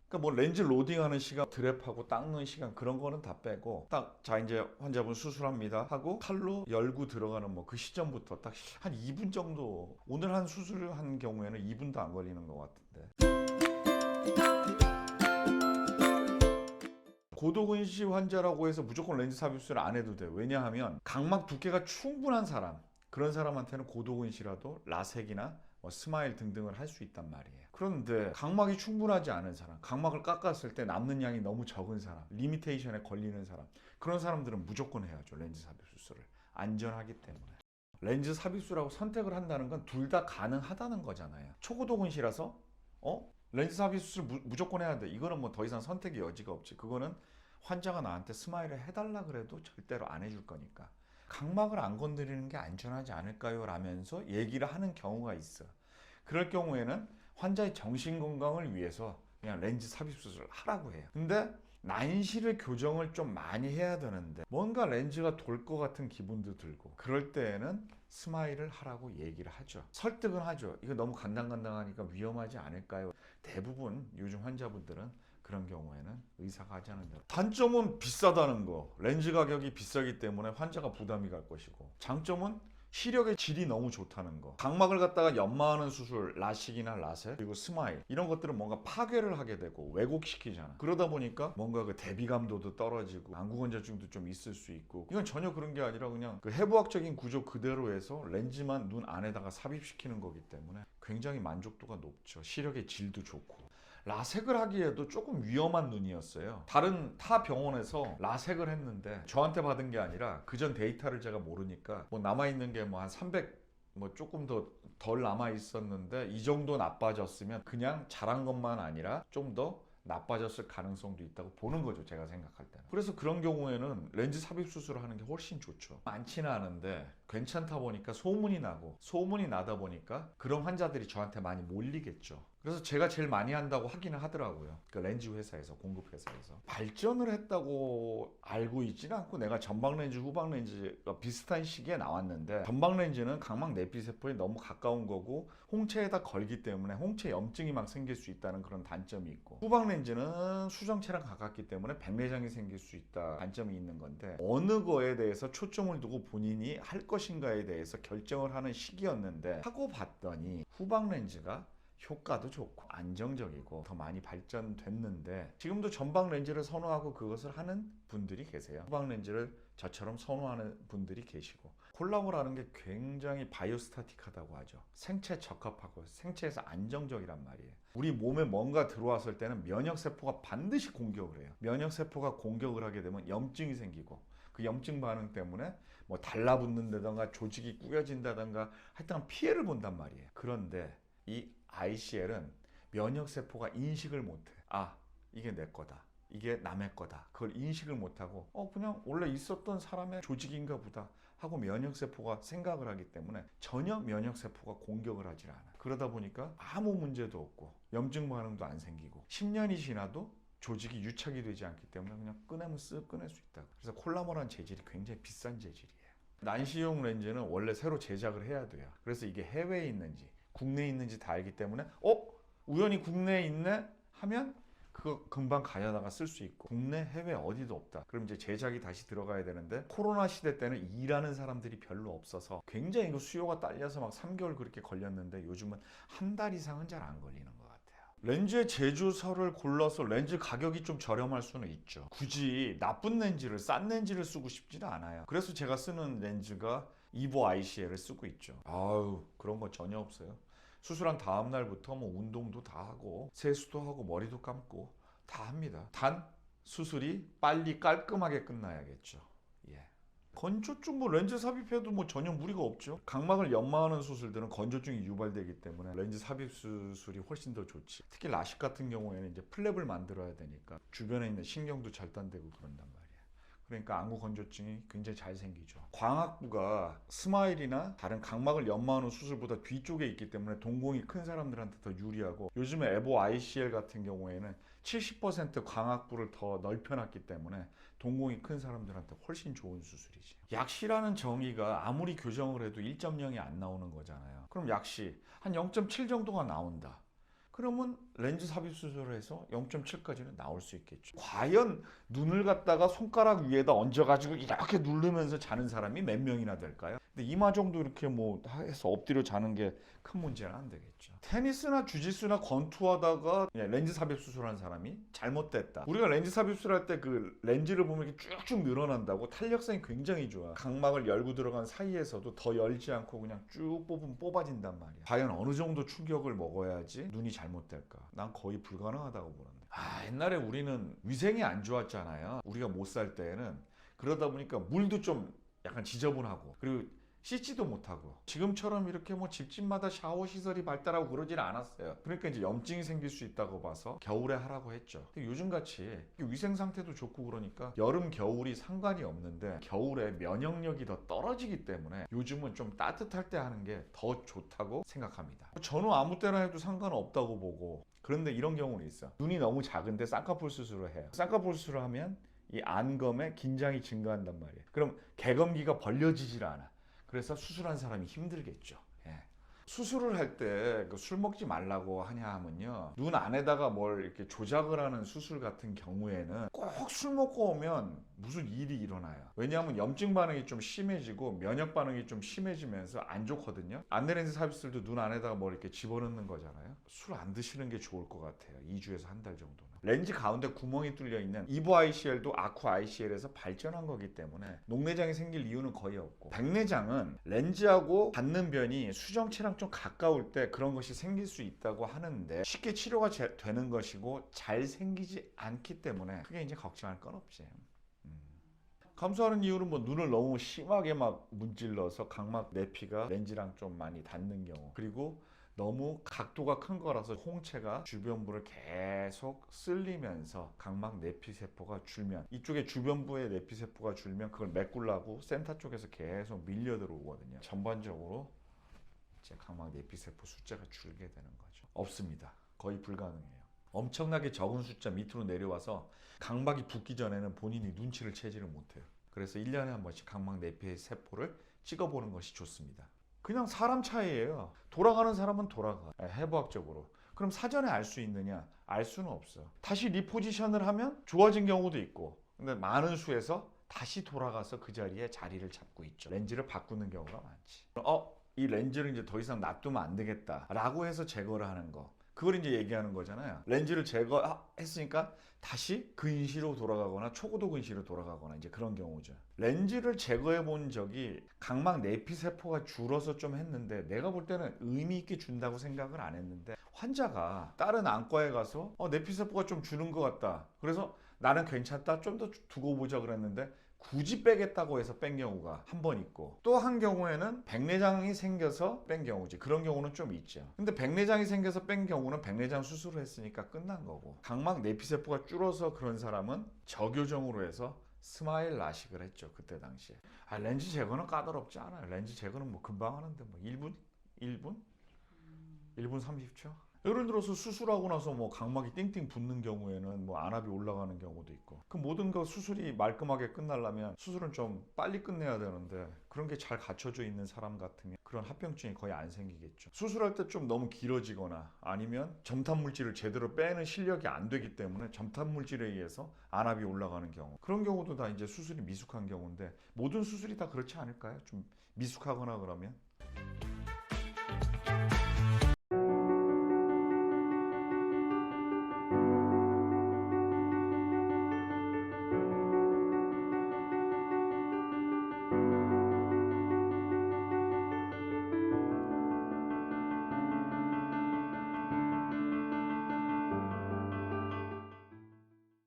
그러니까 뭐 렌즈 로딩하는 시간, 드랩하고 닦는 시간 그런 거는 다 빼고 딱 자 이제 환자분 수술합니다 하고 칼로 열고 들어가는 뭐 그 시점부터 딱 한 2분 정도, 오늘 한 수술한 경우에는 2분도 안 걸리는 것 같은데. 고도근시 환자라고 해서 무조건 렌즈 삽입술을 안 해도 돼요. 왜냐하면 각막 두께가 충분한 사람, 그런 사람한테는 고도근시라도 라섹이나 뭐 스마일 등등을 할 수 있단 말이에요. 그런데 각막이 충분하지 않은 사람, 각막을 깎았을 때 남는 양이 너무 적은 사람, 리미테이션에 걸리는 사람, 그런 사람들은 무조건 해야죠. 렌즈 삽입술을. 안전하기 때문에. 렌즈 삽입술하고 선택을 한다는 건 둘 다 가능하다는 거잖아요. 초고도근시라서 렌즈 삽입술 무조건 해야 돼. 이거는 뭐 더 이상 선택의 여지가 없지. 그거는 환자가 나한테 스마일을 해달라 그래도 절대로 안 해줄 거니까. 각막을 안 건드리는 게 안전하지 않을까요? 라면서 얘기를 하는 경우가 있어. 그럴 경우에는 환자의 정신 건강을 위해서 그냥 렌즈 삽입 수술을 하라고 해요. 근데 난시를 교정을 좀 많이 해야 되는데 뭔가 렌즈가 돌 것 같은 기분도 들고 그럴 때에는 스마일을 하라고 얘기를 하죠. 설득은 하죠. 이거 너무 간당간당하니까 위험하지 않을까요? 대부분 요즘 환자분들은 그런 경우에는 의사가 하지 않는 대로. 단점은 비싸다는 거. 렌즈 가격이 비싸기 때문에 환자가 부담이 갈 것이고, 장점은 시력의 질이 너무 좋다는 거. 각막을 갖다가 연마하는 수술, 라식이나 라섹, 그리고 스마일 이런 것들은 뭔가 파괴를 하게 되고 왜곡시키잖아. 그러다 보니까 뭔가 그 대비감도도 떨어지고 안구건조증도 좀 있을 수 있고, 이건 전혀 그런 게 아니라 그냥 그 해부학적인 구조 그대로 해서 렌즈만 눈 안에다가 삽입시키는 거기 때문에 굉장히 만족도가 높죠. 시력의 질도 좋고. 라섹을 하기에도 조금 위험한 눈이었어요. 다른 타 병원에서 라섹을 했는데 저한테 받은 게 아니라 그전 데이터를 제가 모르니까 뭐 남아있는 게 뭐 한 300, 뭐 조금 더 덜 남아 있었는데 이 정도 나빠졌으면 그냥 잘한 것만 아니라 좀 더 나빠졌을 가능성도 있다고 보는 거죠, 제가 생각할 때는. 그래서 그런 경우에는 렌즈 삽입 수술을 하는 게 훨씬 좋죠. 많지는 않은데 괜찮다 보니까 소문이 나고, 소문이 나다 보니까 그런 환자들이 저한테 많이 몰리겠죠. 그래서 제가 제일 많이 한다고 하기는 하더라고요. 그 렌즈 회사에서, 공급 회사에서. 발전을 했다고 알고 있지는 않고, 내가 전방 렌즈, 후방 렌즈가 비슷한 시기에 나왔는데 전방 렌즈는 각막 내피세포에 너무 가까운 거고 홍채에다 걸기 때문에 홍채 염증이 막 생길 수 있다는 그런 단점이 있고, 후방 렌즈는 수정체랑 가깝기 때문에 백내장이 생길 수 있다 단점이 있는 건데, 어느 거에 대해서 초점을 두고 본인이 할 것인가에 대해서 결정을 하는 시기였는데 하고 봤더니 후방 렌즈가 효과도 좋고 안정적이고 더 많이 발전됐는데, 지금도 전방 렌즈를 선호하고 그것을 하는 분들이 계세요. 후방 렌즈를 저처럼 선호하는 분들이 계시고, 콜라보라는 게 굉장히 바이오스타틱하다고 하죠. 생체 적합하고 생체에서 안정적이란 말이에요. 우리 몸에 뭔가 들어왔을 때는 면역세포가 반드시 공격을 해요. 면역세포가 공격을 하게 되면 염증이 생기고, 그 염증 반응 때문에 뭐 달라붙는다던가 조직이 꾸겨진다던가 하여튼 피해를 본단 말이에요. 그런데 이 ICL은 면역세포가 인식을 못해. 아, 이게 내 거다. 이게 남의 거다. 그걸 인식을 못하고 그냥 원래 있었던 사람의 조직인가 보다 하고 면역세포가 생각을 하기 때문에 전혀 면역세포가 공격을 하질 않아. 그러다 보니까 아무 문제도 없고 염증 반응도 안 생기고 10년이 지나도 조직이 유착이 되지 않기 때문에 그냥 꺼내면 쓱 꺼낼 수 있다. 그래서 콜라모란 재질이 굉장히 비싼 재질이에요. 난시용 렌즈는 원래 새로 제작을 해야 돼요. 그래서 이게 해외에 있는지 국내에 있는지 다 알기 때문에 우연히 국내에 있네 하면 그거 금방 가져다가 쓸 수 있고, 국내 해외 어디도 없다 그럼 이제 제작이 다시 들어가야 되는데, 코로나 시대 때는 일하는 사람들이 별로 없어서 굉장히 그 수요가 딸려서 막 3개월 그렇게 걸렸는데 요즘은 한 달 이상은 잘 안 걸리는 것 같아요. 렌즈의 제조사를 골라서 렌즈 가격이 좀 저렴할 수는 있죠. 굳이 나쁜 렌즈를, 싼 렌즈를 쓰고 싶지는 않아요. 그래서 제가 쓰는 렌즈가 이보 ICL을 쓰고 있죠. 아유, 그런 거 전혀 없어요. 수술한 다음 날부터 뭐 운동도 다 하고 세수도 하고 머리도 감고 다 합니다. 단 수술이 빨리 깔끔하게 끝나야겠죠. 예. 건조증 뭐 렌즈 삽입해도 뭐 전혀 무리가 없죠. 각막을 연마하는 수술들은 건조증이 유발되기 때문에 렌즈 삽입 수술이 훨씬 더 좋지. 특히 라식 같은 경우에는 이제 플랩을 만들어야 되니까 주변에 있는 신경도 절단되고 그런단 말이에요. 그러니까 안구 건조증이 굉장히 잘 생기죠. 광학부가 스마일이나 다른 각막을 연마하는 수술보다 뒤쪽에 있기 때문에 동공이 큰 사람들한테 더 유리하고, 요즘에 에보 ICL 같은 경우에는 70% 광학부를 더 넓혀놨기 때문에 동공이 큰 사람들한테 훨씬 좋은 수술이지. 약시라는 정의가 아무리 교정을 해도 1.0이 안 나오는 거잖아요. 그럼 약시 한 0.7 정도가 나온다. 그러면 렌즈 삽입 수술을 해서 0.7까지는 나올 수 있겠죠. 과연 눈을 갖다가 손가락 위에다 얹어가지고 이렇게 누르면서 자는 사람이 몇 명이나 될까요? 근데 이마 정도 이렇게 뭐 해서 엎드려 자는 게 큰 문제는 안 되겠죠. 테니스나 주짓수나 권투하다가 렌즈 삽입 수술한 사람이 잘못됐다. 우리가 렌즈 삽입 수술할 때 그 렌즈를 보면 이렇게 쭉쭉 늘어난다고 탄력성이 굉장히 좋아. 각막을 열고 들어간 사이에서도 더 열지 않고 그냥 쭉 뽑으면 뽑아진단 말이야. 과연 어느 정도 충격을 먹어야지 눈이 잘못될까? 난 거의 불가능하다고 보는데. 옛날에 우리는 위생이 안 좋았잖아요. 우리가 못 살 때에는. 그러다 보니까 물도 좀 약간 지저분하고 그리고 씻지도 못하고 지금처럼 이렇게 뭐 집집마다 샤워 시설이 발달하고 그러지는 않았어요. 그러니까 이제 염증이 생길 수 있다고 봐서 겨울에 하라고 했죠. 근데 요즘같이 위생 상태도 좋고 그러니까 여름 겨울이 상관이 없는데 겨울에 면역력이 더 떨어지기 때문에 요즘은 좀 따뜻할 때 하는 게 더 좋다고 생각합니다. 저는 아무 때나 해도 상관없다고 보고, 그런데 이런 경우는 있어. 눈이 너무 작은데 쌍꺼풀 수술을 해요. 쌍꺼풀 수술을 하면 이 안검에 긴장이 증가한단 말이에요. 그럼 개검기가 벌려지질 않아. 그래서 수술한 사람이 힘들겠죠. 예. 수술을 할 때 술 먹지 말라고 하냐 하면요, 눈 안에다가 뭘 이렇게 조작을 하는 수술 같은 경우에는 꼭 술 먹고 오면 무슨 일이 일어나요. 왜냐하면 염증 반응이 좀 심해지고 면역 반응이 좀 심해지면서 안 좋거든요. 안내렌즈 삽입술도 눈 안에다가 뭘 이렇게 집어넣는 거잖아요. 술 안 드시는 게 좋을 것 같아요. 2주에서 한 달 정도는. 렌즈 가운데 구멍이 뚫려 있는 이보 ICL도 아쿠 ICL에서 발전한 거기 때문에 녹내장이 생길 이유는 거의 없고, 백내장은 렌즈하고 받는 변이 수정체랑 좀 가까울 때 그런 것이 생길 수 있다고 하는데 쉽게 치료가 되는 것이고 잘 생기지 않기 때문에 크게 이제 걱정할 건 없지. 감소하는 이유는 뭐 눈을 너무 심하게 막 문질러서 각막 내피가 렌즈랑 좀 많이 닿는 경우, 그리고 너무 각도가 큰 거라서 홍채가 주변부를 계속 쓸리면서 각막 내피세포가 줄면, 이쪽에 주변부의 내피세포가 줄면 그걸 메꾸려고 센터 쪽에서 계속 밀려 들어오거든요. 전반적으로 이제 각막 내피세포 숫자가 줄게 되는 거죠. 없습니다. 거의 불가능해요. 엄청나게 적은 숫자 밑으로 내려와서 각막이 붓기 전에는 본인이 눈치를 채지를 못해요. 그래서 1년에 한 번씩 각막 내피세포를 찍어보는 것이 좋습니다. 그냥 사람 차이예요. 돌아가는 사람은 돌아가. 해부학적으로. 그럼 사전에 알 수 있느냐? 알 수는 없어. 다시 리포지션을 하면 좋아진 경우도 있고, 근데 많은 수에서 다시 돌아가서 그 자리에 자리를 잡고 있죠. 렌즈를 바꾸는 경우가 많지. 이 렌즈를 이제 더 이상 놔두면 안 되겠다 라고 해서 제거를 하는 거, 그걸 이제 얘기하는 거잖아요. 렌즈를 제거했으니까 다시 근시로 돌아가거나 초고도 근시로 돌아가거나 이제 그런 경우죠. 렌즈를 제거해 본 적이 각막 내피세포가 줄어서 좀 했는데, 내가 볼 때는 의미 있게 준다고 생각을 안 했는데, 환자가 다른 안과에 가서 내피세포가 좀 주는 것 같다, 그래서 나는 괜찮다, 좀 더 두고 보자 그랬는데 굳이 빼겠다고 해서 뺀 경우가 한 번 있고, 또 한 경우에는 백내장이 생겨서 뺀 경우지. 그런 경우는 좀 있죠. 근데 백내장이 생겨서 뺀 경우는 백내장 수술을 했으니까 끝난 거고, 각막 내피세포가 줄어서 그런 사람은 저교정으로 해서 스마일 라식을 했죠. 그때 당시에. 렌즈 제거는 까다롭지 않아요. 렌즈 제거는 뭐 금방 하는데 뭐 1분 30초? 예를 들어서 수술하고 나서 뭐 각막이 띵띵 붓는 경우에는 뭐 안압이 올라가는 경우도 있고, 그 모든 거 수술이 말끔하게 끝나려면 수술은 좀 빨리 끝내야 되는데, 그런 게 잘 갖춰져 있는 사람 같으면 그런 합병증이 거의 안 생기겠죠. 수술할 때 좀 너무 길어지거나 아니면 점탄 물질을 제대로 빼는 실력이 안 되기 때문에 점탄 물질에 의해서 안압이 올라가는 경우, 그런 경우도 다 이제 수술이 미숙한 경우인데, 모든 수술이 다 그렇지 않을까요? 좀 미숙하거나 그러면